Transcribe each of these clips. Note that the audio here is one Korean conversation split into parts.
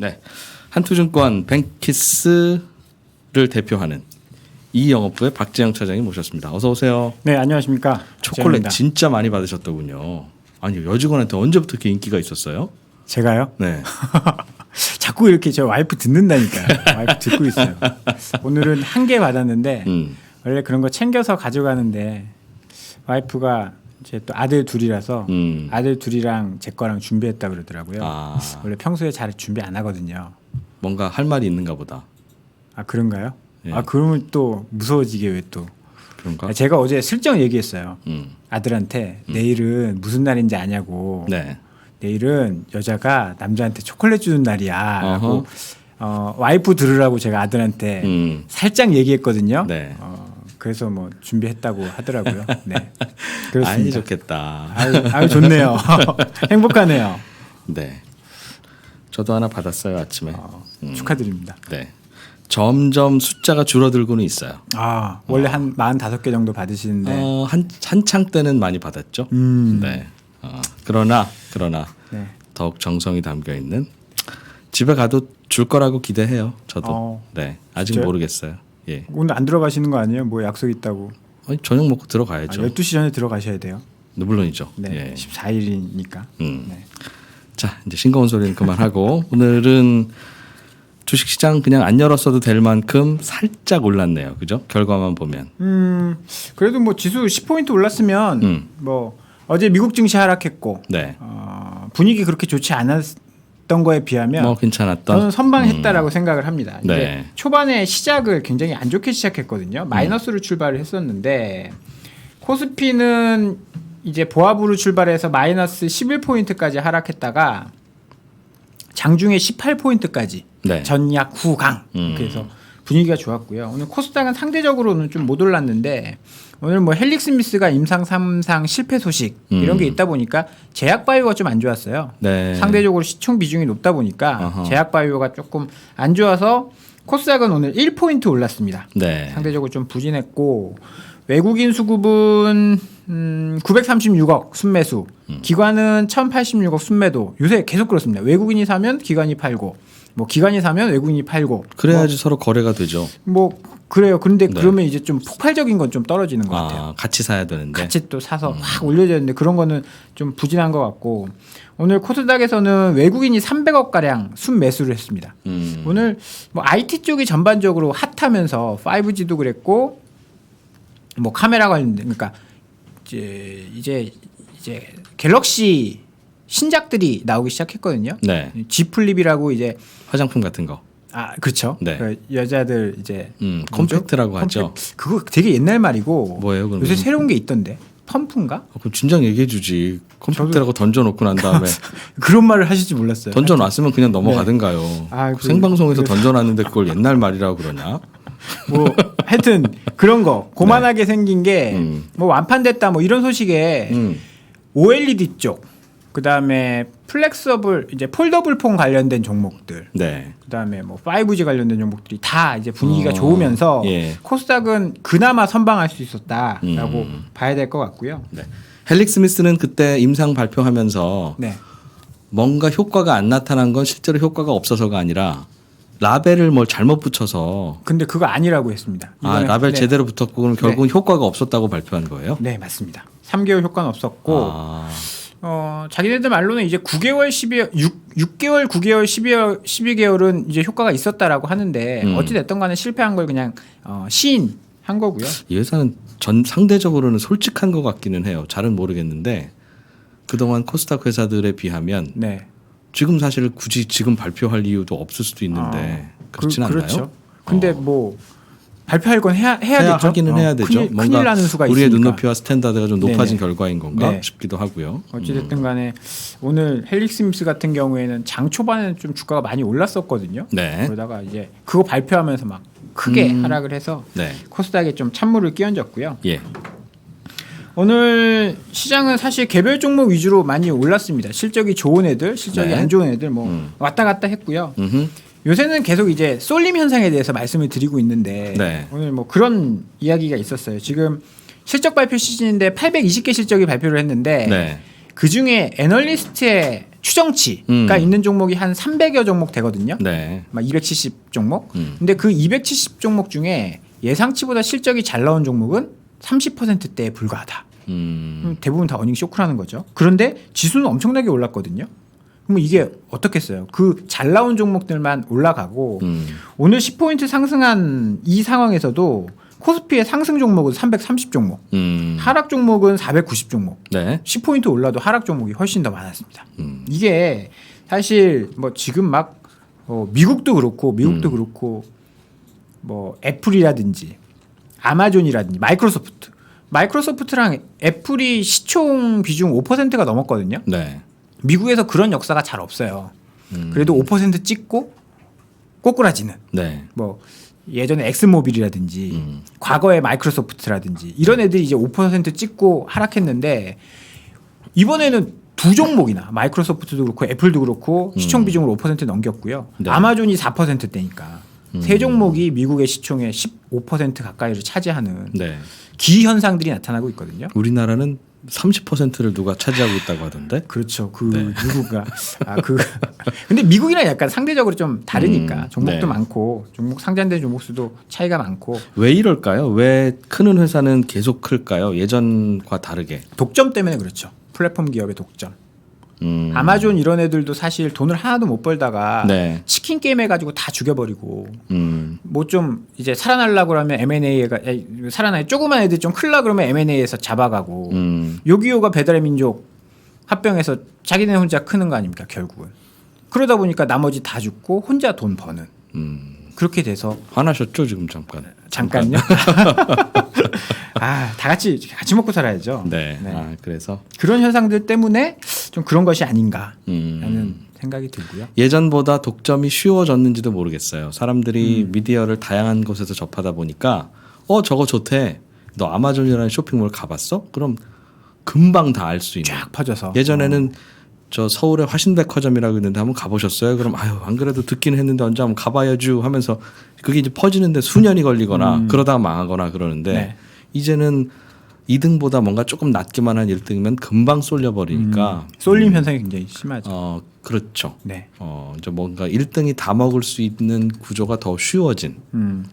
네, 한투증권 뱅키스를 대표하는 이영업부의 박재영 차장님 모셨습니다. 어서 오세요. 네, 안녕하십니까. 초콜릿 박재영입니다. 진짜 많이 받으셨더군요. 아니, 여직원한테 언제부터 이렇게 인기가 있었어요? 제가요? 네. 자꾸 이렇게 저 와이프 듣는다니까요. 와이프 듣고 있어요. 오늘은 한 개 받았는데 원래 그런 거 챙겨서 가져가는데 와이프가 제 또 아들 둘이라서 아들 둘이랑 제 거랑 준비했다 그러더라고요. 아. 원래 평소에 잘 준비 안 하거든요. 뭔가 할 말이 있는가 보다. 아, 그런가요? 예. 아, 그러면 또 무서워지게 왜 또. 그런가? 제가 어제 슬쩍 얘기했어요. 아들한테 내일은 무슨 날인지 아냐고. 네. 내일은 여자가 남자한테 초콜릿 주는 날이야 라고 어허. 와이프 들으라고 제가 아들한테 살짝 얘기했거든요. 네. 그래서 뭐 준비했다고 하더라고요. 네. 아이, 그렇습니다. 좋겠다. 아유 좋네요. 행복하네요. 네. 저도 하나 받았어요, 아침에. 축하드립니다. 네. 점점 숫자가 줄어들고는 있어요. 아, 원래 한 45개 정도 받으시는데 한창 때는 많이 받았죠. 네. 그러나 네. 더욱 정성이 담겨 있는, 집에 가도 줄 거라고 기대해요. 저도. 네. 아직 진짜요? 모르겠어요. 예. 오늘 안 들어가시는 거 아니에요? 뭐 약속 있다고. 아니, 저녁 먹고 들어가야죠. 12시 전에 들어가셔야 돼요. 네, 물론이죠. 네. 예. 14일이니까. 네. 자, 이제 싱거운 소리는 그만하고 오늘은 주식시장 그냥 안 열었어도 될 만큼 살짝 올랐네요. 그죠? 결과만 보면. 그래도 뭐 지수 10포인트 올랐으면 뭐 어제 미국 증시 하락했고 네. 분위기 그렇게 좋지 않았던 거에 비하면 뭐 괜찮았던. 저는 선방했다라고 생각을 합니다. 네. 이게 초반에 시작을 굉장히 안 좋게 시작했거든요. 마이너스로 출발을 했었는데 코스피는 이제 보합으로 출발해서 마이너스 11포인트까지 하락했다가 장중에 18포인트까지 네. 전약 후강. 그래서 분위기가 좋았고요. 오늘 코스닥은 상대적으로는 좀 못 올랐는데 오늘 뭐 헬릭스미스가 임상 3상 실패 소식 이런 게 있다 보니까 제약바이오가 좀 안 좋았어요. 네. 상대적으로 시총 비중이 높다 보니까 어허. 제약바이오가 조금 안 좋아서 코스닥은 오늘 1포인트 올랐습니다. 네. 상대적으로 좀 부진했고 외국인 수급은 936억 순매수, 기관은 1086억 순매도. 요새 계속 그렇습니다. 외국인이 사면 기관이 팔고, 뭐 기관이 사면 외국인이 팔고. 그래야지 서로 거래가 되죠. 뭐 그래요. 그런데 네. 그러면 이제 좀 폭발적인 건 좀 떨어지는 것 같아요. 같이 사야 되는데. 같이 또 사서 확 올려야 되는데 그런 거는 좀 부진한 것 같고, 오늘 코스닥에서는 외국인이 300억 가량 순매수를 했습니다. 오늘 뭐 IT 쪽이 전반적으로 핫하면서 5G도 그랬고, 뭐 카메라 관련된, 그러니까 이제 갤럭시 신작들이 나오기 시작했거든요. 네. G 플립이라고 이제 화장품 같은 거. 그렇죠. 네. 그 여자들 이제 컴팩트라고 하죠. 그거 되게 옛날 말이고. 뭐예요, 그러면? 요새 새로운 게 있던데. 펌프인가? 그럼 진작 얘기해 주지. 컴팩트라고 던져놓고 난 다음에 그런 말을 하실지 몰랐어요. 던져놨으면 그냥 넘어가든가요. 생방송에서 그래서 던져놨는데 그걸 옛날 말이라고 그러냐? 뭐 하여튼 그런 거 고만하게 생긴 게 뭐 완판됐다 뭐 이런 소식에 OLED 쪽, 그다음에 플렉서블 이제 폴더블 폰 관련된 종목들, 네. 그다음에 뭐 5G 관련된 종목들이 다 이제 분위기가 좋으면서 예. 코스닥은 그나마 선방할 수 있었다라고 봐야 될 것 같고요. 네. 헬릭 스미스는 그때 임상 발표하면서 네. 뭔가 효과가 안 나타난 건 실제로 효과가 없어서가 아니라 라벨을 뭘 잘못 붙여서. 근데 그거 아니라고 했습니다. 이거는, 라벨 네. 제대로 붙었고 그럼 결국은 효과가 없었다고 발표한 거예요? 네, 맞습니다. 3개월 효과는 없었고 자기네들 말로는 이제 9개월, 12개월, 6개월, 9개월, 12개월은 이제 효과가 있었다라고 하는데 어찌 됐든 간에 실패한 걸 그냥 시인한 거고요. 이 회사는 상대적으로는 솔직한 것 같기는 해요. 잘은 모르겠는데 그동안 코스닥 회사들에 비하면 네. 지금 사실 굳이 지금 발표할 이유도 없을 수도 있는데 그렇진 않나요? 그렇죠. 근데 뭐 발표할 건 해야 되죠. 하기는 해야 되죠. 큰일 나는 수가 우리의 있으니까. 눈높이와 스탠다드가 좀 높아진 네네. 결과인 건가 네. 싶기도 하고요. 어찌됐든 간에 오늘 헬릭스미스 같은 경우에는 장 초반에는 좀 주가가 많이 올랐었거든요. 네. 그러다가 이제 그거 발표하면서 막 크게 하락을 해서 네. 코스닥에 좀 찬물을 끼얹었고요. 예. 오늘 시장은 사실 개별 종목 위주로 많이 올랐습니다. 실적이 좋은 애들, 실적이 네. 안 좋은 애들 뭐 왔다 갔다 했고요. 음흠. 요새는 계속 이제 쏠림 현상에 대해서 말씀을 드리고 있는데 네. 오늘 뭐 그런 이야기가 있었어요. 지금 실적 발표 시즌인데 820개 실적이 발표를 했는데 네. 그 중에 애널리스트의 추정치가 있는 종목이 한 300여 종목 되거든요. 네. 막 270 종목. 근데 그 270 종목 중에 예상치보다 실적이 잘 나온 종목은 30%대에 불과하다. 대부분 다 어닝 쇼크라는 거죠. 그런데 지수는 엄청나게 올랐거든요. 그럼 이게 어떻겠어요? 그 잘 나온 종목들만 올라가고 오늘 10포인트 상승한 이 상황에서도 코스피의 상승 종목은 330 종목, 하락 종목은 490 종목. 네. 10포인트 올라도 하락 종목이 훨씬 더 많았습니다. 이게 사실 뭐 지금 막 미국도 그렇고 뭐 애플이라든지 아마존이라든지 마이크로소프트랑 애플이 시총 비중 5%가 넘었거든요. 네. 미국에서 그런 역사가 잘 없어요. 그래도 5% 찍고 꼬꾸라지는. 네. 뭐 예전에 엑스모빌이라든지 과거에 마이크로소프트라든지 이런 애들이 이제 5% 찍고 하락했는데 이번에는 두 종목이나 마이크로소프트도 그렇고 애플도 그렇고 시총 비중을 5% 넘겼고요. 네. 아마존이 4%대니까 세 종목이 미국의 시총의 15% 가까이를 차지하는 네. 기현상들이 나타나고 있거든요. 우리나라는 30%를 누가 차지하고 있다고 하던데. 그렇죠. 누구가 근데 미국이랑 약간 상대적으로 좀 다르니까 종목도 네. 많고 종목 상장된 종목 수도 차이가 많고 왜 이럴까요? 왜 크는 회사는 계속 클까요? 예전과 다르게. 독점 때문에 그렇죠. 플랫폼 기업의 독점. 아마존 이런 애들도 사실 돈을 하나도 못 벌다가 네. 치킨 게임 해가지고 다 죽여버리고 뭐 좀 이제 살아나려고 그러면 M&A가 살아나 조그만 애들 좀 클라 그러면 M&A에서 잡아가고 요기요가 배달의 민족 합병해서 자기네 혼자 크는 거 아닙니까 결국은. 그러다 보니까 나머지 다 죽고 혼자 돈 버는 그렇게 돼서 화나셨죠 지금 잠깐. 잠깐요. 다 같이 먹고 살아야죠. 네. 네. 그래서 그런 현상들 때문에 좀 그런 것이 아닌가라는 생각이 들고요. 예전보다 독점이 쉬워졌는지도 모르겠어요. 사람들이 미디어를 다양한 곳에서 접하다 보니까 저거 좋대. 너 아마존이라는 쇼핑몰 가봤어? 그럼 금방 다 알 수 있는. 쫙 퍼져서. 예전에는 저 서울의 화신백화점이라고 있는데 한번 가보셨어요? 그럼 안 그래도 듣긴 했는데 언제 한번 가봐야죠 하면서 그게 이제 퍼지는데 수년이 걸리거나 그러다가 망하거나 그러는데 네. 이제는 2등보다 뭔가 조금 낮기만 한 1등이면 금방 쏠려버리니까 쏠림 현상이 굉장히 심하죠. 그렇죠. 네. 이제 뭔가 1등이 다 먹을 수 있는 구조가 더 쉬워진.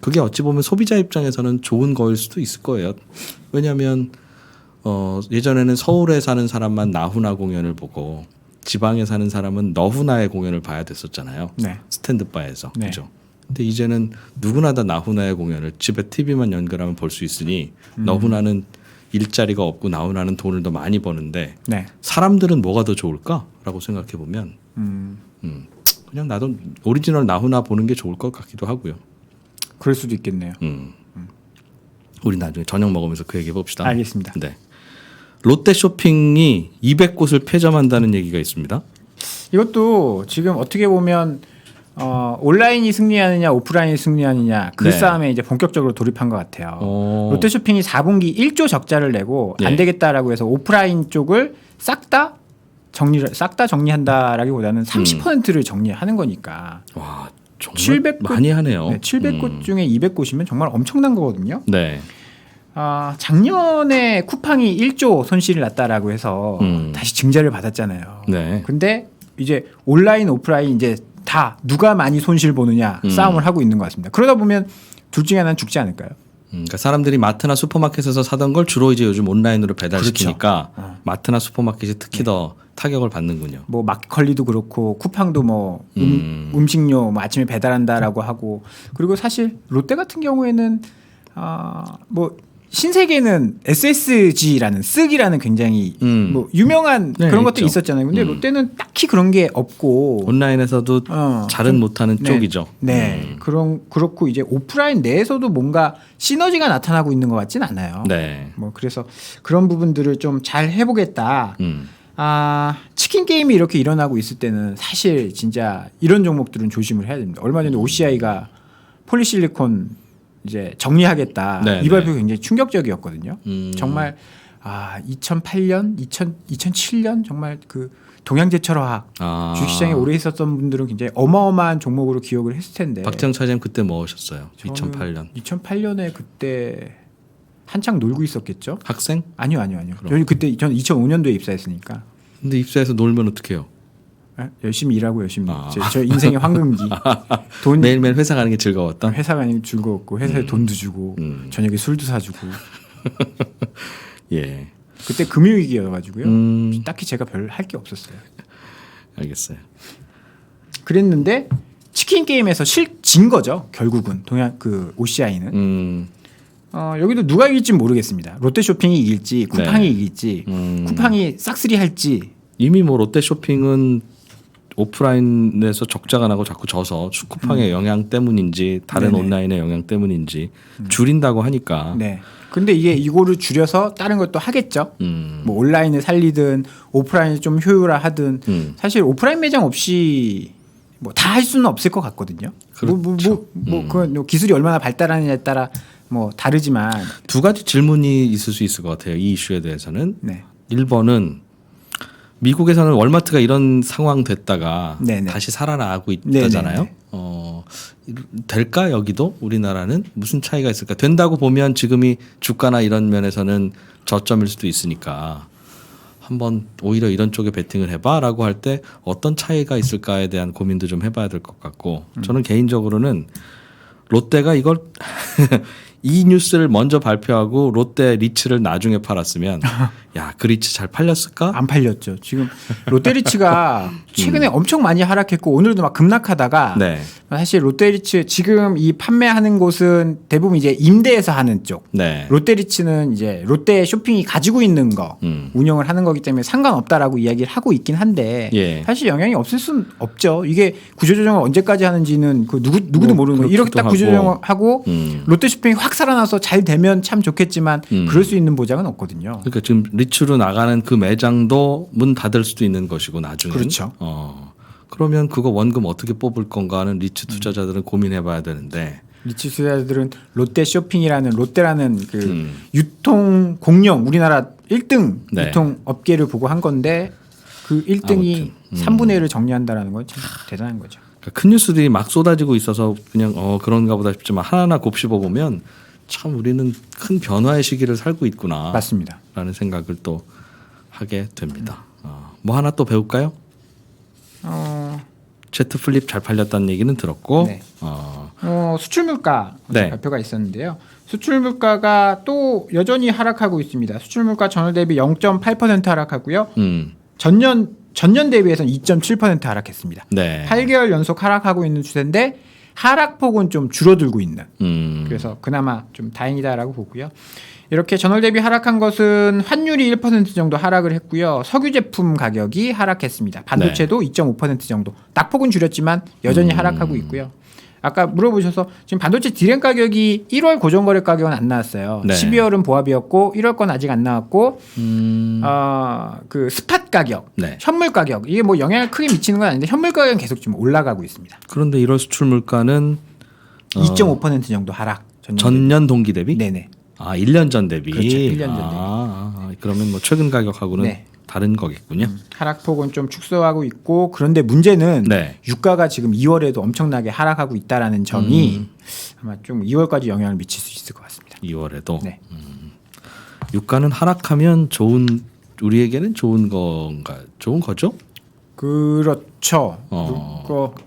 그게 어찌 보면 소비자 입장에서는 좋은 거일 수도 있을 거예요. 왜냐하면 예전에는 서울에 사는 사람만 나훈아 공연을 보고 지방에 사는 사람은 너훈아의 공연을 봐야 됐었잖아요. 네. 스탠드바에서. 네. 그죠. 근데 이제는 누구나 다 나훈아의 공연을 집에 TV만 연결하면 볼 수 있으니 너훈아는 일자리가 없고 나훈아는 돈을 더 많이 버는데 네. 사람들은 뭐가 더 좋을까라고 생각해 보면 그냥 나도 오리지널 나훈아 보는 게 좋을 것 같기도 하고요. 그럴 수도 있겠네요. 우리 나중에 저녁 먹으면서 그 얘기 해봅시다. 알겠습니다. 네. 롯데쇼핑이 200곳을 폐점한다는 얘기가 있습니다. 이것도 지금 어떻게 보면 온라인이 승리하느냐 오프라인이 승리하느냐 그 네. 싸움에 이제 본격적으로 돌입한 것 같아요. 롯데쇼핑이 4분기 1조 적자를 내고 안 네. 되겠다라고 해서 오프라인 쪽을 싹 다 정리한다라기보다는 30%를 정리하는 거니까. 와, 정말 700곳, 많이 하네요. 네, 700곳 중에 200곳이면 정말 엄청난 거거든요. 네. 작년에 쿠팡이 1조 손실을 났다라고 해서 다시 증자를 받았잖아요. 네. 근데 이제 온라인 오프라인 이제 다 누가 많이 손실 보느냐 싸움을 하고 있는 것 같습니다. 그러다 보면 둘 중에 하나는 죽지 않을까요? 그러니까 사람들이 마트나 슈퍼마켓에서 사던 걸 주로 이제 요즘 온라인으로 배달시키니까 그렇죠. 마트나 슈퍼마켓이 특히 더 타격을 받는군요. 뭐 마켓컬리도 그렇고 쿠팡도 뭐 음식료 뭐 아침에 배달한다라고 하고 그리고 사실 롯데 같은 경우에는 뭐 신세계는 SSG라는 쓱이라는 굉장히 뭐 유명한 네, 그런 것들이 있죠. 있었잖아요. 근데 롯데는 딱히 그런 게 없고 온라인에서도 잘은 못하는 네. 쪽이죠. 네, 그렇고 이제 오프라인 내에서도 뭔가 시너지가 나타나고 있는 것 같진 않아요. 네. 뭐 그래서 그런 부분들을 좀 잘 해보겠다. 치킨 게임이 이렇게 일어나고 있을 때는 사실 진짜 이런 종목들은 조심을 해야 됩니다. 얼마 전에 OCI가 폴리실리콘 이제 정리하겠다. 네, 이 발표 네. 굉장히 충격적이었거든요. 정말 2008년, 2007년 정말 그 동양제철화학 주식시장에 오래 있었던 분들은 굉장히 어마어마한 종목으로 기억을 했을 텐데. 박정 차장님 그때 뭐 하셨어요? 2008년. 2008년에 그때 한창 놀고 있었겠죠? 학생? 아니요. 저는 그때 전 2005년도에 입사했으니까. 근데 입사해서 놀면 어떡해요? 열심히 일하고 열심히 저 인생의 황금기. 돈 매일매일 회사 가는 게 즐거웠던. 회사 가는 게 즐거웠고 회사에 돈도 주고 저녁에 술도 사주고. 예. 그때 금융위기여가지고요. 딱히 제가 별 할 게 없었어요. 알겠어요. 그랬는데 치킨 게임에서 진 거죠. 결국은 동양 그 OCI는. 여기도 누가 이길지 모르겠습니다. 롯데쇼핑이 이길지 쿠팡이 네. 이길지 쿠팡이 싹쓸이 할지. 이미 뭐 롯데쇼핑은 오프라인에서 적자가 나고 자꾸 져서 쿠팡의 영향 때문인지 다른 네네. 온라인의 영향 때문인지 줄인다고 하니까. 네. 근데 이거를 줄여서 다른 것도 하겠죠. 뭐 온라인을 살리든 오프라인을 좀 효율화하든 사실 오프라인 매장 없이 뭐 다 할 수는 없을 것 같거든요. 그렇죠. 그 기술이 얼마나 발달하느냐에 따라 뭐 다르지만 두 가지 질문이 있을 수 있을 것 같아요. 이 이슈에 대해서는. 네. 1번은 미국에서는 월마트가 이런 상황 됐다가 네네. 다시 살아나고 있다잖아요. 네네네. 될까 여기도 우리나라는 무슨 차이가 있을까? 된다고 보면 지금이 주가나 이런 면에서는 저점일 수도 있으니까 한번 오히려 이런 쪽에 베팅을 해봐라고 할 때 어떤 차이가 있을까에 대한 고민도 좀 해봐야 될 것 같고 저는 개인적으로는 롯데가 이걸 이 뉴스를 먼저 발표하고 롯데 리츠를 나중에 팔았으면 야, 그 리츠 잘 팔렸을까? 안 팔렸죠. 지금 롯데리츠가 최근에 엄청 많이 하락했고 오늘도 막 급락하다가 네. 사실 롯데리츠 지금 이 판매하는 곳은 대부분 이제 임대해서 하는 쪽. 네. 롯데리츠는 이제 롯데 쇼핑이 가지고 있는 거 운영을 하는 거기 때문에 상관없다라고 이야기를 하고 있긴 한데 예. 사실 영향이 없을 수는 없죠. 이게 구조조정을 언제까지 하는지는 그 누구도 모르는 거예요. 이렇게 딱 그렇기도 구조조정을 하고 음. 롯데 쇼핑이 확 살아나서 잘 되면 참 좋겠지만 그럴 수 있는 보장은 없거든요. 그러니까 지금 리츠로 나가는 그 매장도 문 닫을 수도 있는 것이고 나중에. 그렇죠. 그러면 그거 원금 어떻게 뽑을 건가는 리츠 투자자들은 고민해봐야 되는데. 리츠 투자자들은 롯데 쇼핑이라는 롯데라는 그 유통 공룡 우리나라 1등 네. 유통 업계를 보고 한 건데 그 1등이 3분의 1을 정리한다라는 건 참 대단한 거죠. 그러니까 큰 뉴스들이 막 쏟아지고 있어서 그냥 그런가 보다 싶지만 하나하나 곱씹어 보면 참 우리는 큰 변화의 시기를 살고 있구나. 맞습니다. 라는 생각을 또 하게 됩니다. 뭐 하나 또 배울까요? 제트 플립 잘 팔렸다는 얘기는 들었고. 네. 수출 물가 네. 발표가 있었는데요. 수출 물가가 또 여전히 하락하고 있습니다. 수출 물가 전월 대비 0.8% 하락하고요. 전년 대비해서는 2.7% 하락했습니다. 네. 8개월 연속 하락하고 있는 추세인데 하락폭은 좀 줄어들고 있는. 그래서 그나마 좀 다행이다라고 보고요. 이렇게 전월 대비 하락한 것은 환율이 1% 정도 하락을 했고요. 석유 제품 가격이 하락했습니다. 반도체도 2.5% 정도. 낙폭은 줄였지만 여전히 하락하고 있고요. 아까 물어보셔서 지금 반도체 디램 가격이 1월 고정거래 가격은 안 나왔어요. 네. 12월은 보합이었고 1월 건 아직 안 나왔고 그 스팟 가격, 네. 현물 가격 이게 뭐 영향을 크게 미치는 건 아닌데 현물 가격은 계속 지금 올라가고 있습니다. 그런데 1월 수출 물가는 2.5% 정도 하락. 전년 동기 대비? 네네. 1년 전 대비. 그렇죠. 1년 전 대비. 그러면 뭐 최근 가격하고는 네. 다른 거겠군요. 하락폭은 좀 축소하고 있고 그런데 문제는 네. 유가가 지금 2월에도 엄청나게 하락하고 있다라는 점이 아마 좀 2월까지 영향을 미칠 수 있을 것 같습니다. 2월에도. 네. 유가는 하락하면 우리에게는 좋은 건가? 좋은 거죠? 그렇죠.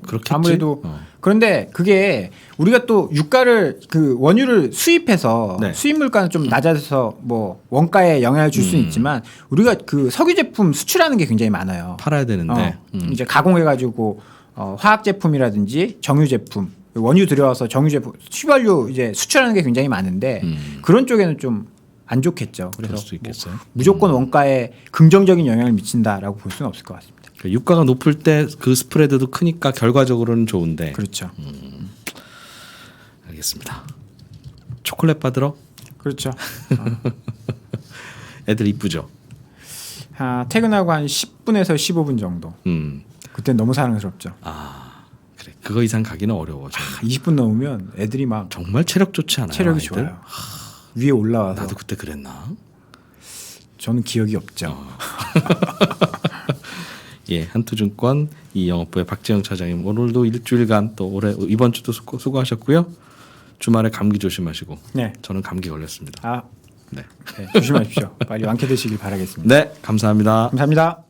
그렇겠지? 아무래도 그런데 그게 우리가 또 유가를 그 원유를 수입해서 네. 수입 물가는 좀 낮아서 뭐 원가에 영향을 줄 수는 있지만 우리가 그 석유 제품 수출하는 게 굉장히 많아요. 팔아야 되는데. 이제 가공해가지고 화학 제품이라든지 정유 제품, 원유 들여와서 정유 제품, 휘발유 이제 수출하는 게 굉장히 많은데 그런 쪽에는 좀 안 좋겠죠. 그럴 그래서 수 있겠어요. 무조건 원가에 긍정적인 영향을 미친다라고 볼 수는 없을 것 같습니다. 그러니까 유가가 높을 때 그 스프레드도 크니까 결과적으로는 좋은데. 그렇죠. 알겠습니다. 초콜릿 받으러 그렇죠. 애들 이쁘죠. 퇴근하고 한 10분에서 15분 정도. 그때 너무 사랑스럽죠. 그래. 그거 이상 가기는 어려워. 저는. 20분 넘으면 애들이 막 정말 체력 좋지 않아요? 체력이 아이들? 좋아요. 위에 올라와서 나도 그때 그랬나? 저는 기억이 없죠. 예, 한투증권 이영업부의 박재영 차장님 오늘도 일주일간 또 올해 이번 주도 수고하셨고요. 주말에 감기 조심하시고. 네. 저는 감기 걸렸습니다. 네, 조심하십시오. 빨리 완쾌되시길 바라겠습니다. 네, 감사합니다. 감사합니다.